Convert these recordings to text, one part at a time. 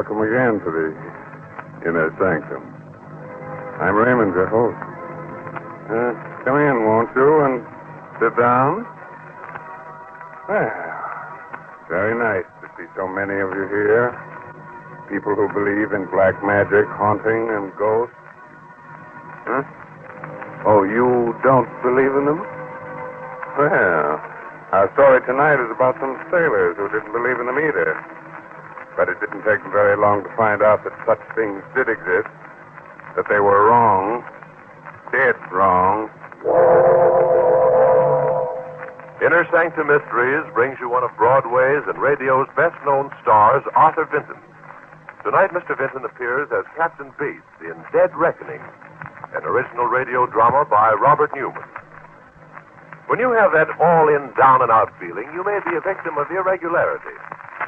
Welcome again to the Inner Sanctum. I'm Raymond, your host. Come in, won't you, and sit down? Well, very nice to see so many of you here. People who believe in black magic, haunting, and ghosts. Huh? Oh, you don't believe in them? Well, our story tonight is about some sailors who didn't believe in them either. But it didn't take them very long to find out that such things did exist, that they were wrong, dead wrong. Inner Sanctum Mysteries brings you one of Broadway's and radio's best-known stars, Arthur Vinton. Tonight, Mr. Vinton appears as Captain Bates in Dead Reckoning, an original radio drama by Robert Newman. When you have that all-in, down-and-out feeling, you may be a victim of irregularity.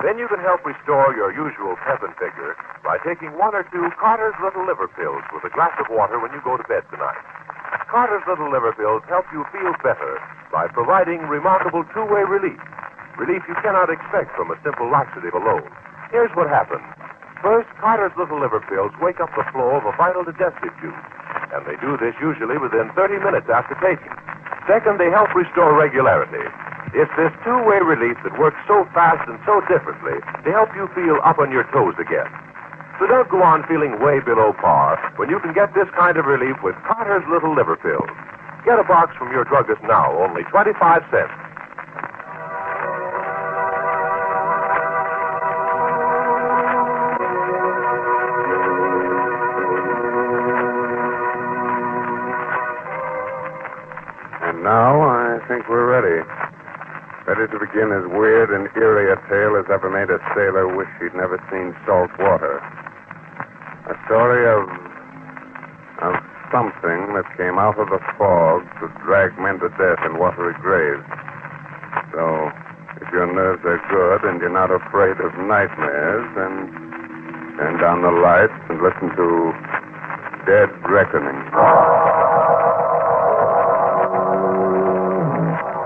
Then you can help restore your usual pep and vigor by taking one or two Carter's Little Liver Pills with a glass of water when you go to bed tonight. Carter's Little Liver Pills help you feel better by providing remarkable two-way relief. Relief you cannot expect from a simple laxative alone. Here's what happens. First, Carter's Little Liver Pills wake up the flow of a vital digestive juice, and they do this usually within 30 minutes after taking. Second, they help restore regularity. It's this two-way relief that works so fast and so differently to help you feel up on your toes again. So don't go on feeling way below par when you can get this kind of relief with Carter's Little Liver Pills. Get a box from your druggist now, only 25 cents. And now I think we're ready. Ready to begin as weird and eerie a tale as ever made a sailor wish he'd never seen salt water. A story of something that came out of the fog to drag men to death in watery graves. So, if your nerves are good and you're not afraid of nightmares, then turn down the lights and listen to Dead Reckoning.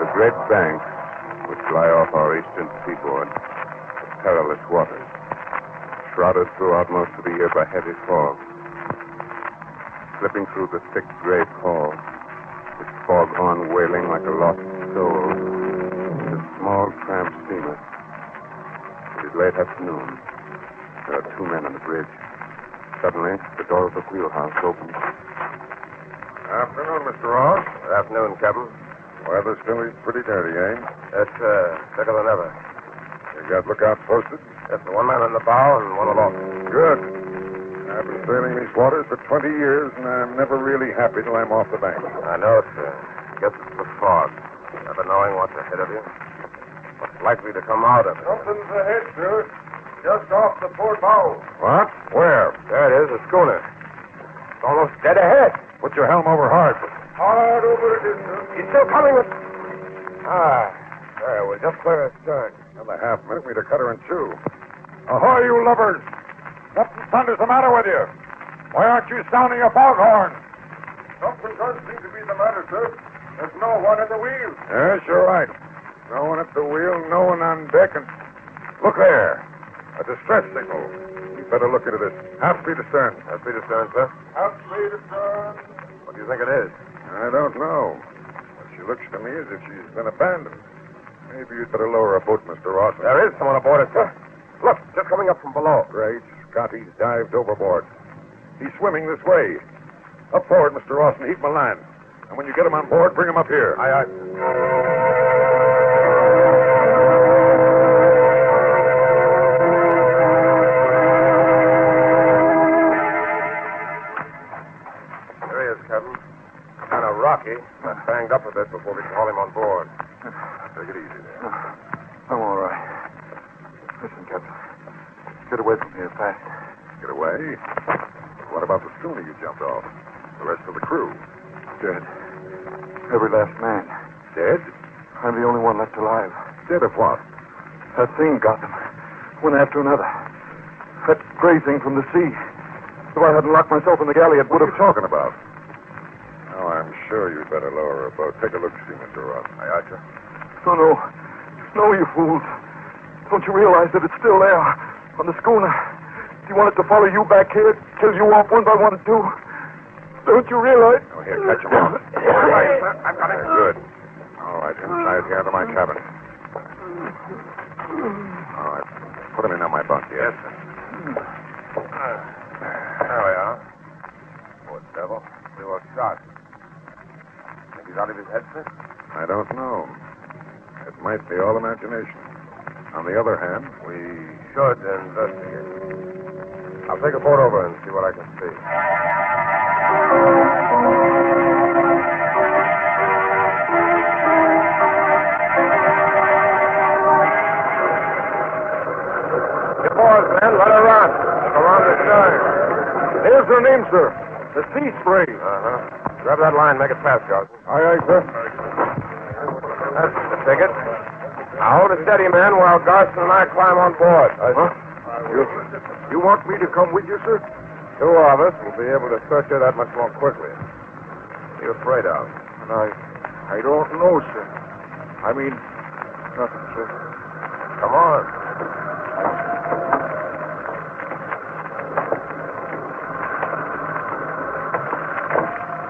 The great banks which lie off our eastern seaboard of perilous waters, shrouded throughout most of the year by heavy fog. Slipping through the thick gray pall, with fog on wailing like a lost soul, is a small tramp steamer. It is late afternoon. There are two men on the bridge. Suddenly, the door of the wheelhouse opens. Afternoon, Mr. Ross. Good afternoon, Captain. Weather still is pretty dirty, eh? That's thicker than ever. You got lookouts posted? Just one man on the bow and one aloft. Good. I've been sailing these waters for 20 years, and I'm never really happy till I'm off the bank. I know, sir. Guess it's the fog. Never knowing what's ahead of you. What's likely to come out of it. Something's ahead, sir. Just off the port bow. What? Where? There it is, a schooner. It's almost dead ahead. Put your helm over hard. Hard over it is, sir. He's still coming with... there, we're just clear astern. Another half minute, we'd have cut her in two. Ahoy, you lubbers! What in thunder's the matter with you? Why aren't you sounding your foghorn? Something does seem to be the matter, sir. There's no one at the wheel. Yes, you're right. No one at the wheel, no one on deck, and... Look there. A distress signal. You'd better look into this. Half speed astern. Half speed astern, sir. Half speed astern. What do you think it is? I don't know. But she looks to me as if she's been abandoned. Maybe you'd better lower a boat, Mr. Ross. There is someone aboard it, sir. Look, just coming up from below. Great Scott, he's dived overboard. He's swimming this way. Up forward, Mr. Ross, and heave him a line. And when you get him on board, bring him up here. Aye, aye. There he is, Captain. Kind of rocky. Got banged up a bit before we can haul him on board. Take it easy there. I'm all right. Listen, Captain. Get away from here fast. Get away? What about the schooner you jumped off? The rest of the crew? Dead. Every last man. Dead? I'm the only one left alive. Dead of what? That thing got them. One after another. That gray thing from the sea. If I hadn't locked myself in the galley, it would What are have... you talking about? Oh, I'm sure you'd better lower a boat. Take a look, see, Mr. Ross. Aye, aye, sir. No. No, you fools. Don't you realize that it's still there? On the schooner. He wanted to follow you back here, kill you off one by one, too. Don't you realize? Oh, here, catch him off. All right. I've got it. Good. All right, inside here to my cabin. All right. Put him in on my bunk. Yes, sir. There we are. Poor devil. He was shot. Think he's out of his head, sir? I don't know. It might be all imagination. On the other hand, We should investigate. I'll take a boat over and see what I can see. Get boys, man. Let her run. Look around the stern. There's her name, sir. The Sea Spray. Uh-huh. Grab that line, make it fast, Johnson. Aye, aye, sir. That's the ticket. Now hold it steady, man, while Garson and I climb on board. Huh? You want me to come with you, sir? Two of us will be able to search her that much more quickly. What are you afraid of? I don't know, sir. I mean, nothing, sir. Come on.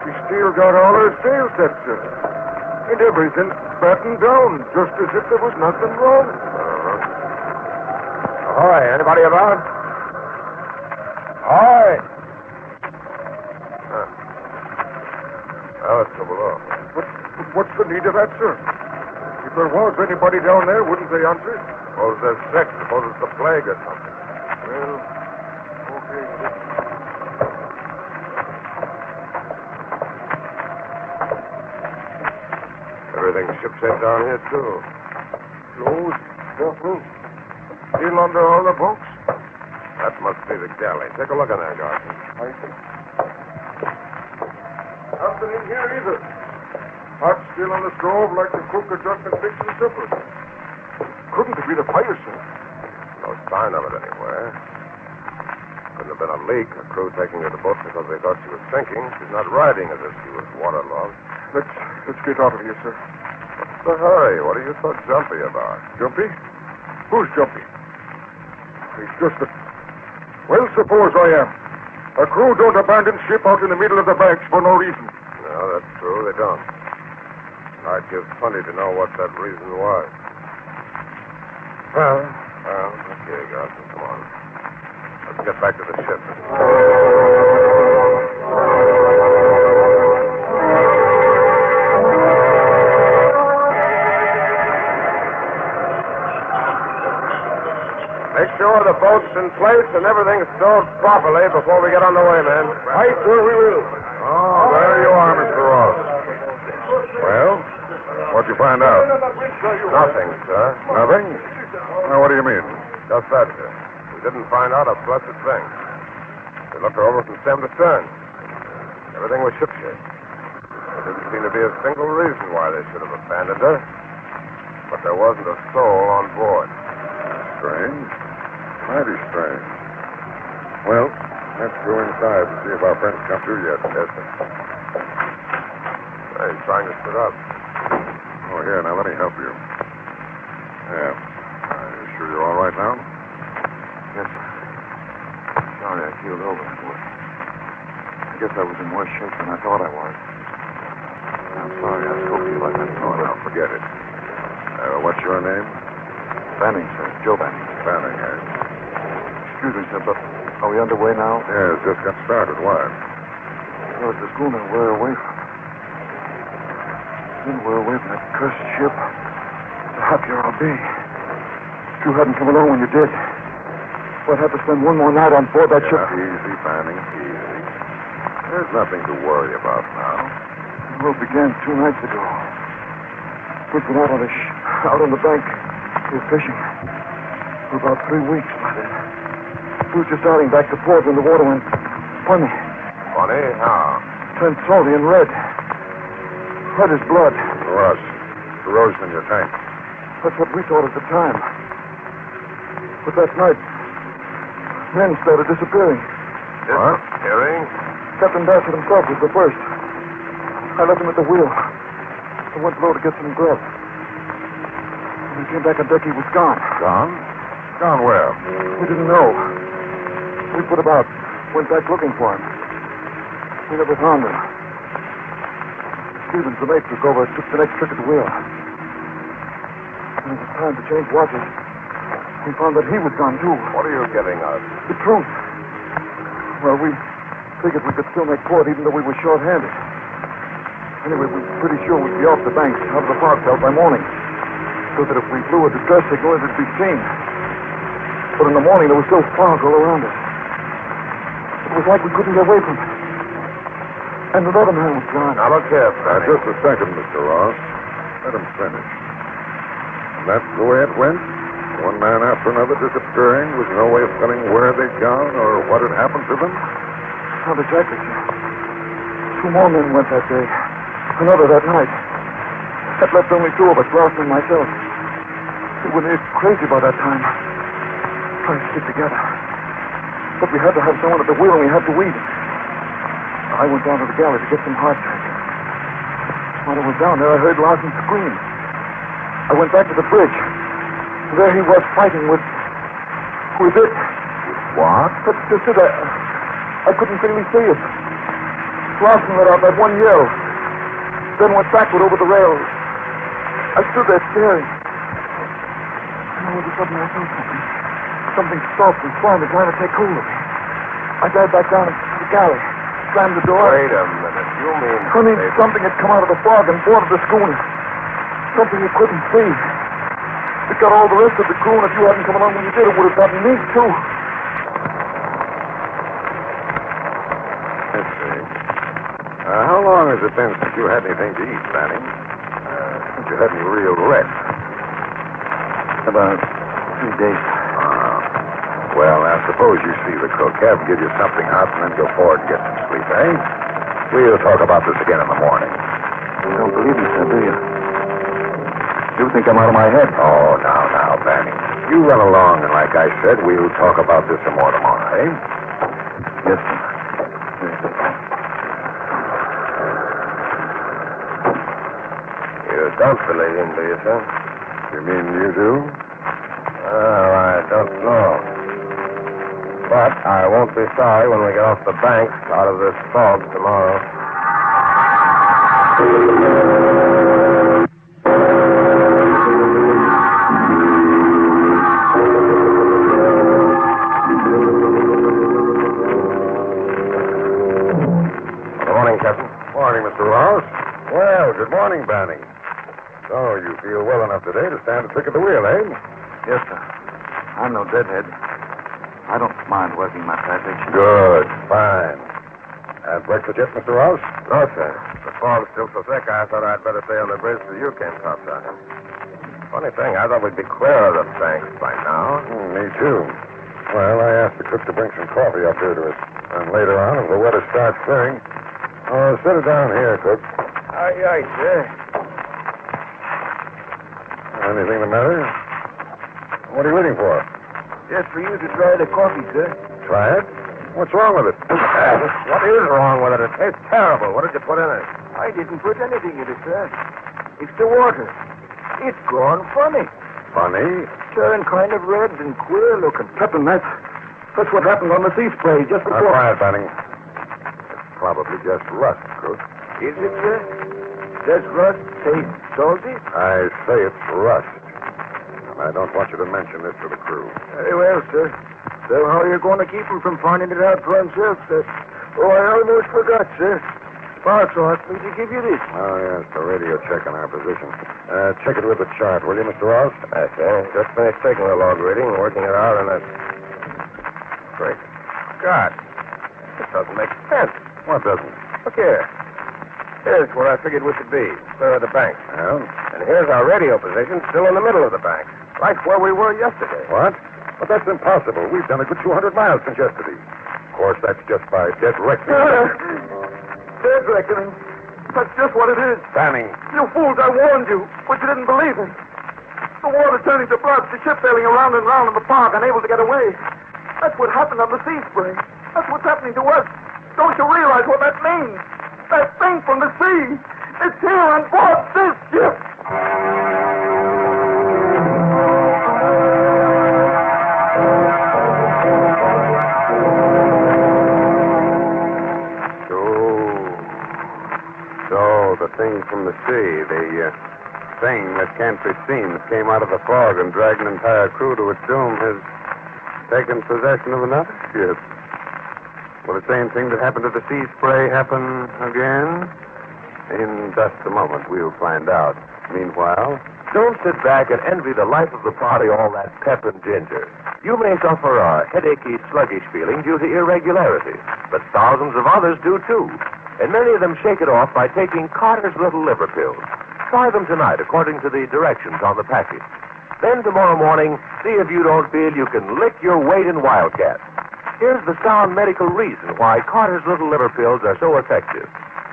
She still got all her sails set, sir. And everything battened down, just as if there was nothing wrong. Ahoy, anybody about? Ahoy! Oh, it's so below. What's the need of that, sir? If there was anybody down there, wouldn't they answer? Suppose they're sick. Suppose it's the plague or something. Well, okay. Everything's shipshape down here, too. Closed, careful. Still under all the bunks? That must be the galley. Take a look in there, Garson. I see. Nothing in here either. Hot still on the stove like the cook had just been fixing supper. Couldn't it be the fire, sir? No sign of it anywhere. Couldn't have been a leak. A crew taking her to boat because they thought she was sinking. She's not riding as if she was waterlogged. Let's get out of here, sir. What's the hurry? What are you so jumpy about? Jumpy? Who's jumpy? It's just that... Well, suppose I am. A crew don't abandon ship out in the middle of the banks for no reason. No, that's true. They don't. I'd give plenty to know what that reason was. Well, okay, Garson, come on. Let's get back to the ship. Make sure the boat's in place and everything's stowed properly before we get on the way, man. Right, sir, we will. Oh, there you are, Mr. Ross. Well, what'd you find out? Nothing, sir. Nothing? Now, what do you mean? Just that, sir. We didn't find out a blessed thing. We looked her over from stem to stern. Everything was shipshape. There didn't seem to be a single reason why they should have abandoned her. But there wasn't a soul on board. Strange. Mighty strange. Well, let's go inside and see if our friends come through yet. Yes, sir. Hey, he's trying to sit up. Oh, here, now let me help you. Yeah. Are you sure you're all right now? Yes, sir. Sorry I keeled over. I guess I was in worse shape than I thought I was. I'm sorry I spoke to you like that. Oh, now, forget it. What's your name? Banning, sir. Joe Banning. Banning, eh? Excuse me, sir, but are we underway now? Yeah, it's just got started. Why? Well, it's the schooner we're away from. Then we're away from that cursed ship. The happier I'll be. You hadn't come along when you did. We'd have to spend one more night on board that ship. Easy, Banning, easy. There's nothing to worry about now. The world began 2 nights ago. We've been out on the bank. We were fishing for about 3 weeks by then. We were just starting back to port when the water went funny. Funny? How? Turned salty and red. Red as blood. Rust. Corrosion in your tank. That's what we thought at the time. But that night, men started disappearing. Disappearing? Captain Bassett himself was the first. I left him at the wheel. I went below to get some grub. When we came back on deck, he was gone. Gone? Gone where? We didn't know. We put about. Went back looking for him. We never found him. Stevens, the mate, took over and took the next trick at the wheel. When it was time to change watches, we found that he was gone, too. What are you getting at? The truth. Well, we figured we could still make port even though we were short-handed. Anyway, we were pretty sure we'd be off the banks, out of the fog belt by morning, so that if we blew a distress signal, it would be seen. But in the morning, there was still fog all around us. It was like we couldn't get away from it. And another man was gone. Now, look here, Benny. Just a second, Mr. Ross. Let him finish. And that's the way it went? One man after another disappearing with no way of telling where they'd gone or what had happened to them? Not exactly, sir. 2 more men went that day. Another that night. That left only 2 of us, Ross and myself. We were near crazy by that time. Trying to stick together. But we had to have someone at the wheel and we had to wait. I went down to the galley to get some hardtack. While I was down there, I heard Larson scream. I went back to the bridge. There he was fighting with it. What? But just as I couldn't really see it. Larson let out that one yell. Then went backward over the rail. I stood there staring. And all of a sudden I felt something. Something soft and slimy trying to take hold of me. I dived back down into the galley. Slammed the door. Wait a minute. You mean... I mean, something had come out of the fog and boarded the schooner. Something you couldn't see. It got all the rest of the crew, and if you hadn't come along when you did, it would have gotten me, too. Let's see. How long has it been since you had anything to eat, Manning? Since you had any real rest? About 3 days. Well, now, suppose you see the cook, have him give you something hot, and then go forward and get some sleep, eh? We'll talk about this again in the morning. You don't believe me, sir, do you? You think I'm out of my head? Oh, now, Manning. You run along, and like I said, we'll talk about this some more tomorrow, eh? Yes, sir. You don't believe him, do you, sir? You mean you do? Well, I don't know. But I won't be sorry when we get off the banks out of this fog tomorrow. Good morning, Captain. Morning, Mr. Ross. Well, good morning, Banning. So, you feel well enough today to stand a trick at the wheel, eh? Yes, sir. I'm no deadhead. I don't mind working my plantation. Good. Fine. Had breakfast yet, Mr. Ross? No, sir. The fog's still so thick, I thought I'd better stay on the bridge till you came topside. Funny thing, I thought we'd be clear of the banks by now. Me too. Well, I asked the cook to bring some coffee up here to us. And later on, if the weather starts clearing... Oh, set it down here, cook. Aye, aye, sir. Anything the matter? What are you waiting for? Just for you to try the coffee, sir. Try it? What's wrong with it? What is wrong with it? It tastes terrible. What did you put in it? I didn't put anything in it, sir. It's the water. It's gone funny. Funny? Turned kind of red and queer looking. Captain, that's what happened on the sea spray just Now, before... quiet, Banning. It's probably just rust, cook. Is it, sir? Does rust taste salty? I say it's rust. And I don't want you to mention this to the crew. Very well, sir. So how are you going to keep him from finding it out for himself, sir? Oh, I almost forgot, sir. Sparks asked me to give you this. Oh, yes, the radio check on our position. Check it with the chart, will you, Mr. Ross? Yes, sir. Just finished taking the log reading, working it out, and that's... Great God. This doesn't make sense. What doesn't? Look here. Here's where I figured we should be, clear of the bank. Well? And here's our radio position, still in the middle of the bank. Right where we were yesterday. What? But that's impossible. We've done a good 200 miles since yesterday. Of course, that's just by dead reckoning. Dead reckoning. That's just what it is. Banning. You fools, I warned you, but you didn't believe me. The water turning to blood, the ship sailing around and round in the fog, unable to get away. That's what happened on the sea spray. That's what's happening to us. Don't you realize what that means? That thing from the sea. It's here on board this ship. thing from the sea. The thing that can't be seen that came out of the fog and dragged an entire crew to its doom has taken possession of another ship. Will the same thing that happened to the Sea Spray happen again? In just a moment, we'll find out. Meanwhile... Don't sit back and envy the life of the party all that pep and ginger. You may suffer a headachy, sluggish feeling due to irregularity, but thousands of others do too. And many of them shake it off by taking Carter's Little Liver Pills. Try them tonight according to the directions on the package. Then tomorrow morning, see if you don't feel you can lick your weight in Wildcat. Here's the sound medical reason why Carter's Little Liver Pills are so effective.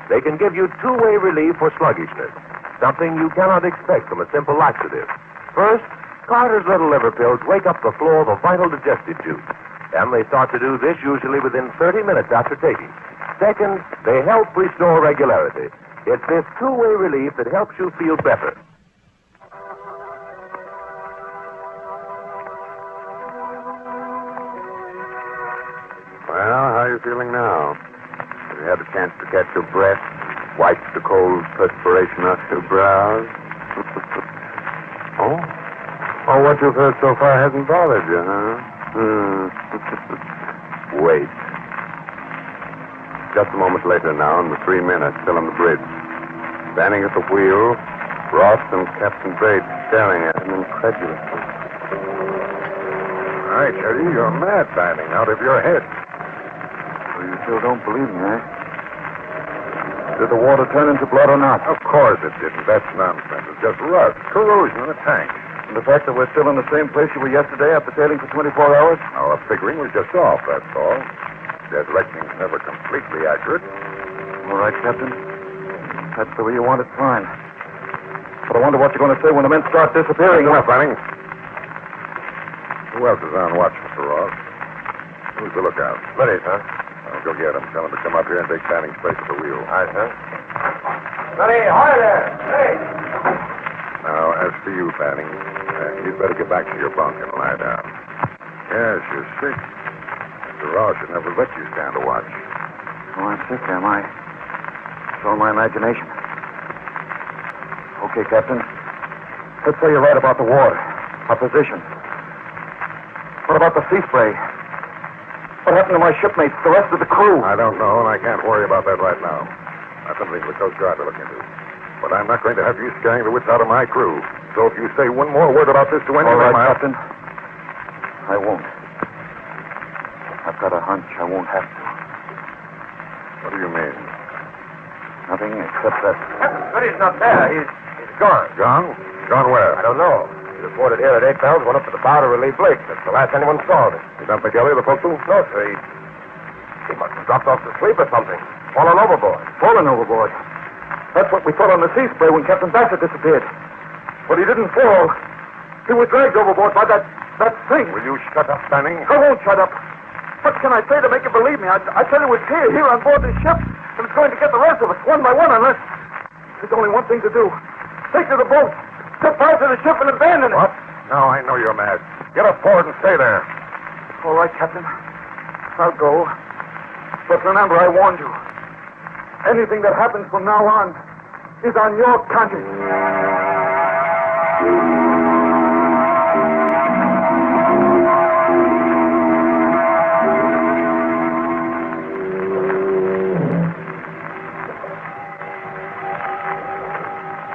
They can give you two-way relief for sluggishness, something you cannot expect from a simple laxative. First, Carter's Little Liver Pills wake up the flow of a vital digestive juice, and they start to do this usually within 30 minutes after taking. Second, they help restore regularity. It's this two-way relief that helps you feel better. Well, how are you feeling now? Have you had a chance to catch your breath? Wipe the cold perspiration off your brows? Oh? Oh, what you've heard so far hasn't bothered you, huh? Wait. Just a moment later now, and the three men are still on the bridge. Standing at the wheel, Ross and Captain Bates staring at him incredulously. All right, Eddie, you're mad, Banning, out of your head. So you still don't believe me, eh? Did the water turn into blood or not? Of course it didn't. That's nonsense. It's just rust, corrosion in the tank. And the fact that we're still in the same place you were yesterday after sailing for 24 hours? Our figuring was just off, that's all. Dead reckoning's never completely accurate. All right, Captain. That's the way you want it, fine. But I wonder what you're going to say when the men start disappearing. Enough, Banning. Who else is on watch, Mr. Ross? Who's the lookout? Ready, sir. I'll go get him. Tell him to come up here and take Banning's place at the wheel. Aye, sir. Ready, ahoy there! Hey! Now, as for you, Banning, you'd better get back to your bunk and lie down. Yes, you're sick. Mr. Ross should never let you stand a watch. Oh, I'm sick, am I? It's all my imagination. Okay, Captain. Let's say you're right about the water. Our position. What about the sea spray? What happened to my shipmates, the rest of the crew? I don't know, and I can't worry about that right now. That's something for the Coast Guard to look into. But I'm not going to have you scaring the wits out of my crew. So if you say one more word about this to anyone... All right, Captain. I won't. I've got a hunch I won't have to. What do you mean? Nothing except that... Captain Smitty's not there. He's gone. Gone? Gone where? I don't know. He reported here at 8 bells, went up to the bow to relieve Blake. That's the last anyone saw of him. You don't think Ellie, the forecastle? No, sir. He must have dropped off to sleep or something. Fallen overboard. Fallen overboard. That's what we thought on the sea spray when Captain Bassett disappeared. But he didn't fall. He was dragged overboard by that thing. Will you shut up, Banning? I won't shut up. What can I say to make you believe me? I tell you it's here on board this ship, and it's going to get the rest of us one by one unless... There's only one thing to do. Take to the boat. Step out to the ship and abandon it. What? No, I know you're mad. Get up forward and stay there. All right, Captain. I'll go. But remember, I warned you. Anything that happens from now on is on your conscience.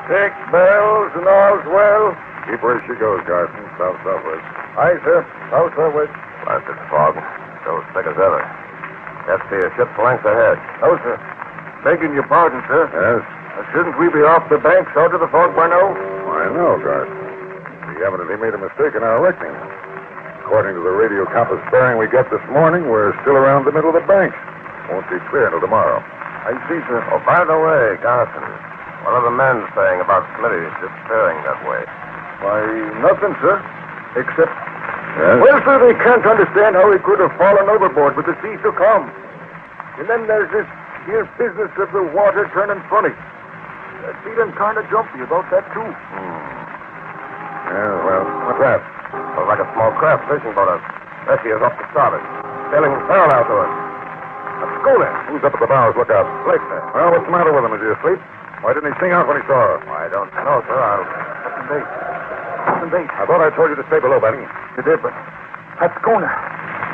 Six bells and all's well. Keep where she goes, Garson. South-southwest. Aye, sir. South-southwest. Blasted fog. So thick as ever. Can't see a ship's length ahead. Oh, sir. Begging your pardon, sir. Yes? Shouldn't we be off the banks out of the fog by now? I know, Garson. We evidently made a mistake in our reckoning. According to the radio compass bearing we got this morning, we're still around the middle of the banks. Won't be clear until tomorrow. I see, sir. Oh, by the way, Garson, what are the men saying about Smitty disappearing that way? Why, nothing, sir. Except... Yes? Well, sir, they can't understand how he could have fallen overboard with the sea so calm. And then there's this here business of the water turning funny. They're feeling kind of jumpy about that, too. Yeah, well, what's that? Looks like a small craft fishing boat. There she is off the starboard. Sailing parallel to us. A schooner. Who's up at the bows? Look out. Blake, sir. Well, what's the matter with him? Is he asleep? Why didn't he sing out when he saw her? I don't know, sir. Captain Bates. I thought I told you to stay below, Benny. You did, but that's Schooner.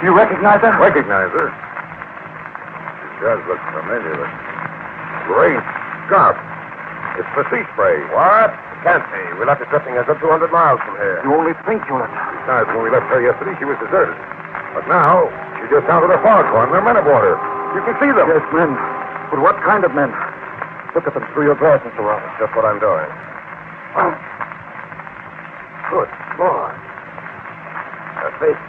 Do you recognize her? Recognize her? She does look familiar. Great Scott. It's the sea spray. What? Can't be. We left it drifting a good 200 miles from here. You only think you left. Besides, when we left her yesterday, she was deserted. But now, she just sounded a foghorn. They're men aboard her. You can see them. Yes, men. But what kind of men? Look at them through your glass, Mr. Ross. Just what I'm doing. Oh. Good Lord. Her face.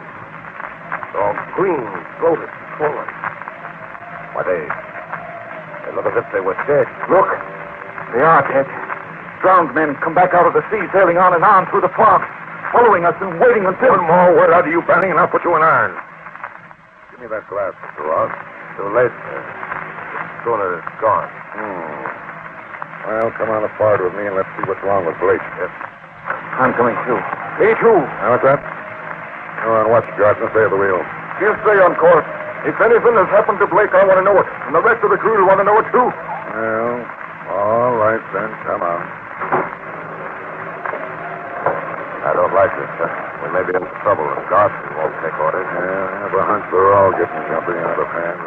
It's all green, bloated, swollen. Why, they look as if they were dead. Look. They are dead. Drowned men come back out of the sea, sailing on and on through the fog, following us and waiting until... One more word out of you, Benny, and I'll put you in irons. Give me that glass, Mr. Ross. Too late, sir. Schooner is gone. Well, come on forward with me and let's see what's wrong with Blake. Yes. I'm coming too. Me too. Now, what's that? Go on, watch, Johnson. Stay at the wheel. You stay on course. If anything has happened to Blake, I want to know it. And the rest of the crew will want to know it too. Well, all right then. Come on. I don't like this, sir. We may be in trouble and Garson won't take orders. Yeah, I have a hunch we're all getting jumpy out of hand.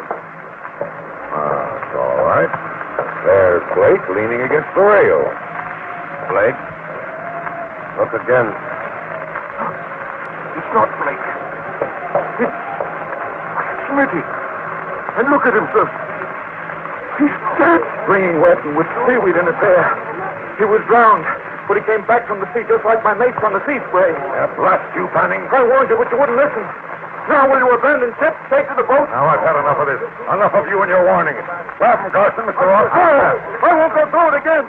It's all right. There's Blake leaning against the rail. Blake? Look again. It's not Blake. It's Smitty. And look at him, sir. He's dead. Springing wet and with seaweed in his hair. He was drowned, but he came back from the sea just like my mates on the sea spray. Blast you, Fanning. I warned you, but you wouldn't listen. Now will you abandon ship, take to the boat? Now, I've had enough of this. Enough of you and your warnings. Grab him, Garson, Mr. Ross. I won't go through it again.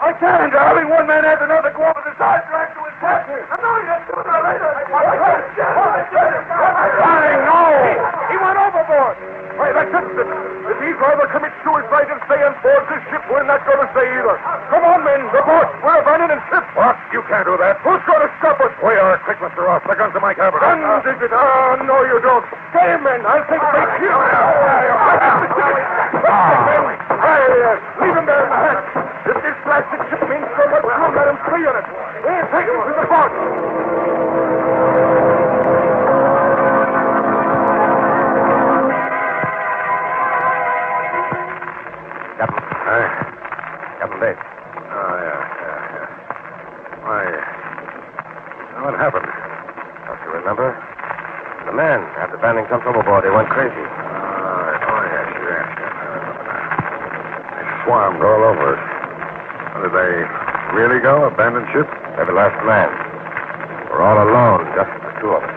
I can't. Having one man after another go over the side track to his death. I'm knowing that sooner or later. Fanning, no! He went overboard. Why, that's it. If he's rather commit suicide and stay on board this ship, we're not going to stay either. Come on, men. The boat. We're abandoning ship. What? You can't do that. Who's going to stop us? We are. Quick, Mr. Ross. The guns in my cabin. Dig it. No, you don't. Stay, men. I'll take Blake here. Leave him there in the hatch. If this blasted ship means so much, we'll let him free on it. We'll take him to the boat. Captain. Captain Bates. Oh, yeah. Why, what happened? Don't you remember? The men, after Fanning jumped overboard, they went crazy. Yes. They swarmed all over us. Did they really go? Abandon ship? Every last man. We're all alone, just the two of us.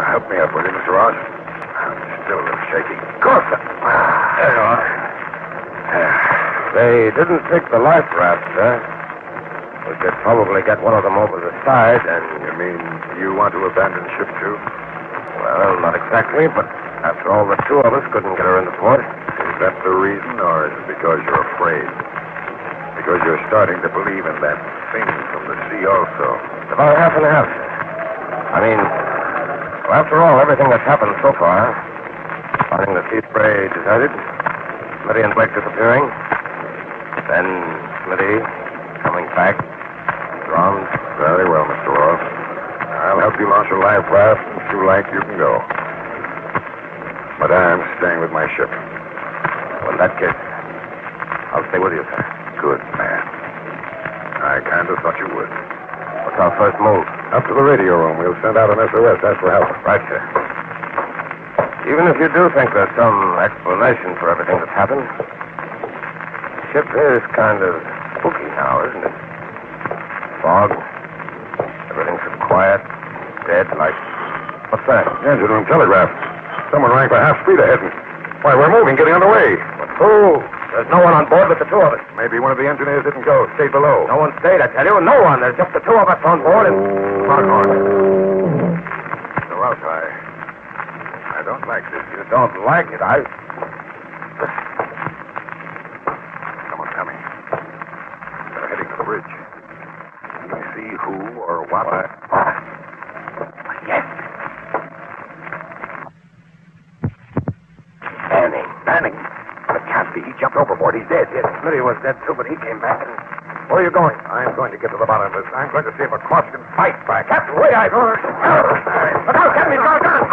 Help me up, will you, Mr. Ross? I'm still a little shaky. Of course. There you are. They didn't take the life raft, sir. We could probably get one of them over the side and... You mean you want to abandon ship, too? Well, not exactly, but after all, the two of us couldn't get her into port. Is that the reason, or is it because you're afraid? Because you're starting to believe in that thing from the sea also? About half and half, sir. I mean, well, after all, everything that's happened so far, finding the sea spray deserted, Smitty and Blake disappearing, then Smitty coming back, drowned. Very well, Mr. Ross. I'll help you launch a life raft. If you like, you can go. But I'm staying with my ship. Well, in that case, I'll stay with you, sir. Good man. I kind of thought you would. What's our first move? Up to the radio room. We'll send out an SOS. Ask for help. Right, sir. Even if you do think there's some explanation for everything that's happened, the ship is kind of spooky now, isn't it? Fog. Everything's so quiet. Dead, like... What's that? Engine room telegraph. Someone rang for half speed ahead. Why, we're moving, getting underway. What fool? There's no one on board but the two of us. Maybe one of the engineers didn't go. Stayed below. No one stayed, I tell you. No one. There's just the two of us on board and... Foghorn. So, Ralph, I don't like this. You don't like it, Someone's coming. They're heading to the bridge. Can you see who or what? Yes. Fanning. It can't be. He jumped overboard. He's dead. Yes. said he was dead, too, but he came back. And... Where are you going? I'm going to get to the bottom of this. I'm going to see if a corpse can fight back. Captain, wait, I... Look out, Captain, he's got a gun.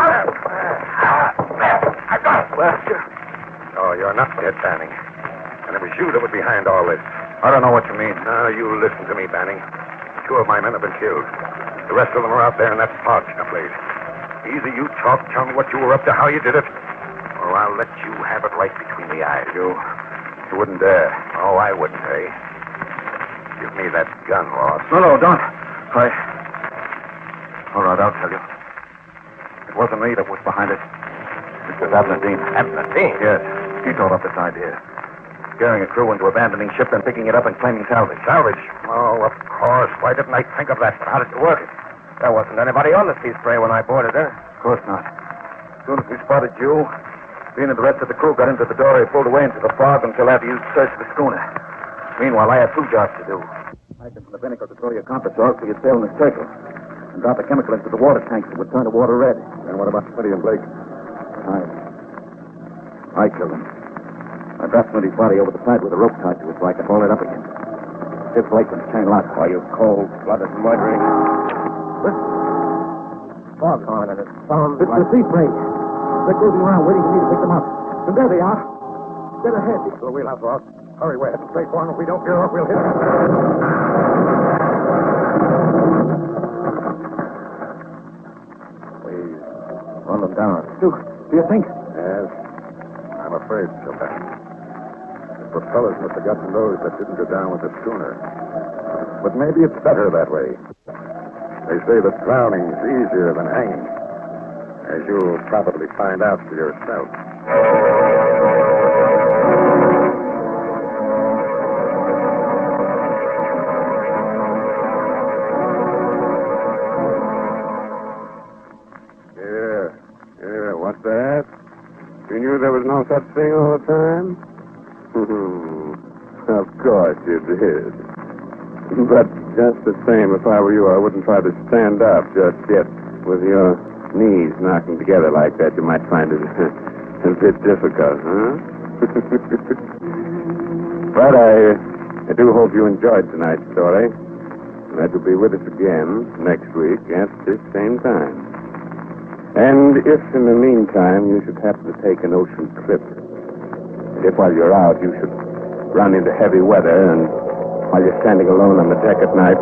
I've got it. Well, oh, you're not dead, Banning. And it was you that was behind all this. I don't know what you mean. Now, you listen to me, Banning. 2 of my men have been killed. The rest of them are out there in that fog place. Either you talk, tell me what you were up to, how you did it, or I'll let you have it right between the eyes. You wouldn't dare. Oh, I wouldn't, eh? Give me that gun, Ross. No, don't. All right, I'll tell you. It wasn't me that was behind it. It was Abner Dean. Abner Dean? Yes. He thought up this idea. Scaring a crew into abandoning ship and picking it up and claiming salvage. Salvage? Oh, of course. Why didn't I think of that? But how did it work? There wasn't anybody on the sea spray when I boarded her. Of course not. As soon as we spotted you, Dean and the rest of the crew got into the dory, pulled away into the fog until after you searched the schooner. Meanwhile, I had 2 jobs to do. I from the binnacle to throw your compass off so you'd sail in a circle. And drop a chemical into the water tanks that would turn the water red. And what about Smitty and Blake? I killed him. I dropped Smitty's body over the side with a rope tied to it so I could haul it up again. His Blake was chain locked. Are you cold-blooded murdering? Fog on, and it sounds It's like... the sea spray. They're cruising around waiting for me to pick them up. And there they are. Dead ahead. So we'll have Ross. Hurry, we're heading straight for him. If we don't gear up, we'll hit him. Please, run them down. Do you think? Yes. I'm afraid so. The propellers must have got to those that didn't go down with the schooner. But maybe it's better that way. They say that drowning's easier than hanging, as you'll probably find out for yourself. Yeah, what's that? You knew there was no such thing all the time? Of course you did. But just the same, if I were you, I wouldn't try to stand up just yet. With your knees knocking together like that, you might find it a bit difficult, huh? But I do hope you enjoyed tonight's story. And that you'll be with us again next week at this same time. And if in the meantime you should happen to take an ocean trip, and if while you're out you should run into heavy weather, and while you're standing alone on the deck at night,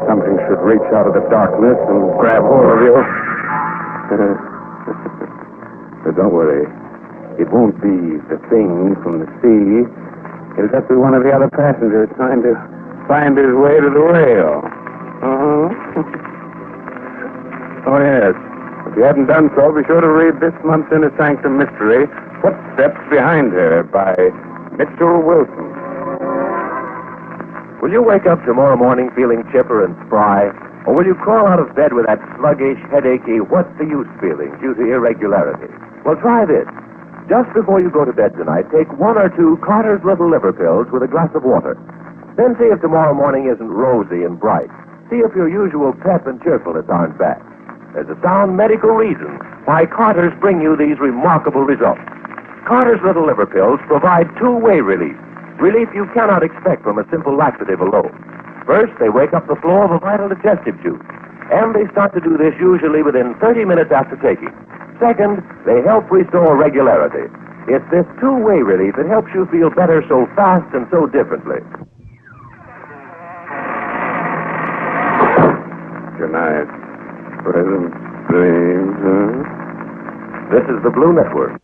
something should reach out of the darkness and grab hold of you. But don't worry. It won't be the thing from the sea. It'll just be one of the other passengers trying to find his way to the rail. Oh, yes. If you haven't done so, be sure to read this month's Inner Sanctum Mystery, Footsteps Behind Her, by Mitchell Wilson. Will you wake up tomorrow morning feeling chipper and spry? Or will you crawl out of bed with that sluggish, headachy, what's-the-use feeling due to irregularity? Well, try this. Just before you go to bed tonight, take 1 or 2 Carter's Little Liver Pills with a glass of water. Then see if tomorrow morning isn't rosy and bright. See if your usual pep and cheerfulness aren't back. There's a sound medical reason why Carter's bring you these remarkable results. Carter's Little Liver Pills provide 2-way relief. Relief you cannot expect from a simple laxative alone. First, they wake up the flow of a vital digestive juice. And they start to do this usually within 30 minutes after taking. Second, they help restore regularity. It's this 2-way relief that helps you feel better so fast and so differently. Good night. Pleasant dreams, huh? This is the Blue Network.